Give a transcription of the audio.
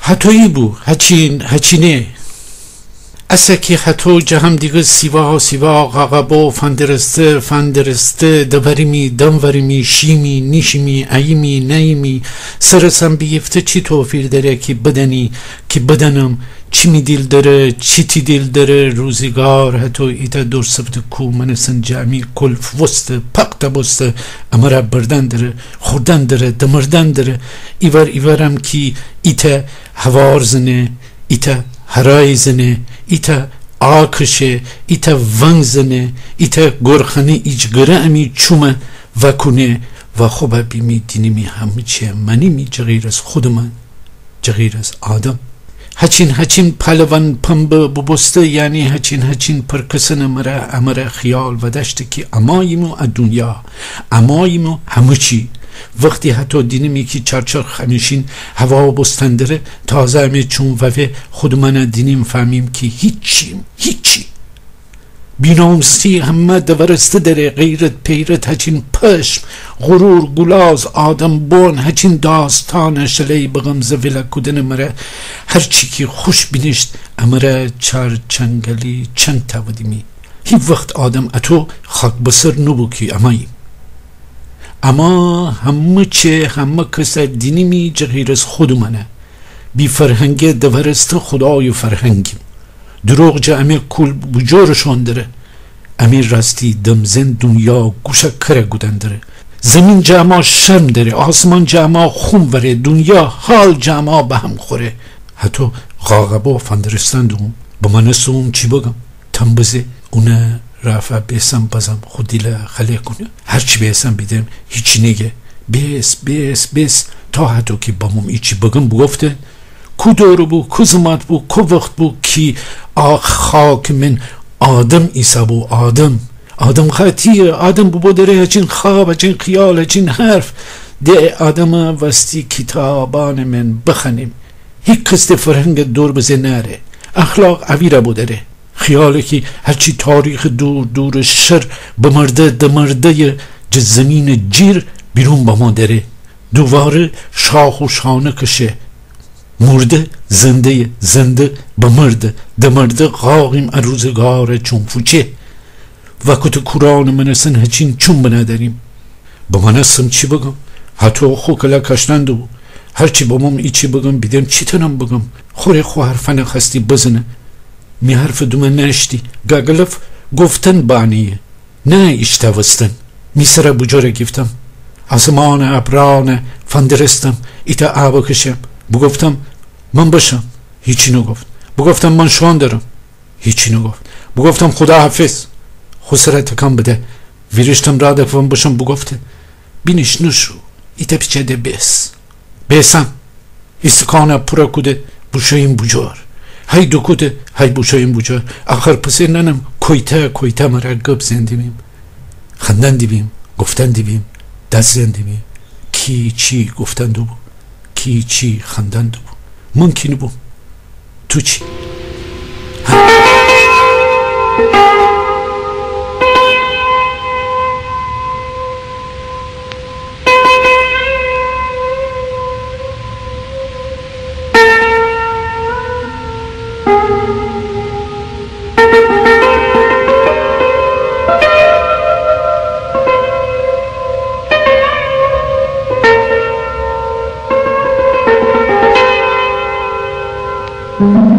هتویی بو هچینه اسکی هتو جهم دیگه سیوا قاقبو فندرسته دبریمی دموریمی شیمی نیشیمی ایمی نیمی سرسم بیفته چی توفیر داره که بدنی که بدنم چی می دیل داره چی تی دیل داره روزگار هتو ایتا دور سبت کو منسن جمعی کلف وسته پقت بسته امرا بردن داره خوردن داره دمردن داره ایورم که ایتا هوار زنه ایتا هرای زنه ایتا آکشه ایتا ونگ زنه ایتا گرخانه ایجگره امی چومه وکنه و خوبه بیمی دینیمی همه چیه منیمی جغیر از خود من جغیر از آدم هچین پلوان پنبه ببسته یعنی هچین پرکسن امره خیال و دشته که اماییمو دنیا اماییمو همه چی وقتی حتی دینمی که چرچر خمیشین هوا بستندره تازه همه چون وفه خود من دینیم فهمیم که هیچی بینامسی همه دورسته داره غیرت پیرت هچین پشم غرور گلاز آدم بون هچین داستان شلی بغمزه ویلا کدن مره هرچی که خوش بینشت امره چار چنگلی چند تاودیمی هی وقت آدم اتو خاک بسر نبو که اما همه کس دینیمی جغیر از خود منه بی فرهنگ دورست خدای فرهنگیم دروغ جمعه کل بجورشان داره امیر راستی دمزن دنیا گوشه کره گودن داره زمین جمع شرم داره آسمان جمع خون وره دنیا حال جمع به هم خوره حتی غاقبا فندرستان دوم با من سوم چی بگم تنبزه اونه رافع بیسم بازم خود دیل خلیه کنه هرچی بیسم بیدم هیچی نگه بیس تا حتی که با مم ایچی بگم بگفته کو دورو بو کو زمات بو کو وقت بو کی خاک من آدم ایسا بو آدم خطیه آدم بو داره هچین خواب هچین خیال هچین حرف ده آدم وستی کتابان من بخنیم هیچ کست فرهنگ دور بزه نره اخلاق عویره بو داره خیاله که هرچی تاریخ دور شر بمرده دمرده زمین جیر بیرون با ما داره دوباره شاخ و شانه کشه مرده زنده بمرده دمرده قاقیم روزگار چون فوچه وقت قرآن منسن هچین چون بنداریم با منسم چی بگم حتی خو کلا کشننده بو هرچی با من ایچی بگم بیدم چی تنم بگم خوره خو حرفن خستی بزنه می حرف دومن نشتی گاگلف گفتن بانیه نه اشتوستن می سره بجاره گفتم آسمان ابران فندرستم ایتا آبا کشم بگفتم من باشم هیچی نگفت بگفتم من شان دارم هیچی نگفت بگفتم خدا حافظ خسره تکان بده ویرشتم را دفعم باشم بگفته بینش نشو ایتا پیچه ده بیسم استکانه پورا کده بوشایم بجار های دو کده های بوشایم بجار آخر پسر ننم کویتا مرگب زندیم خندن دیبیم گفتن دیبیم دست زندیم کی چی گفتن دو بو کی چی خندن دو بو ممکنه بو تو چی Mm-hmm.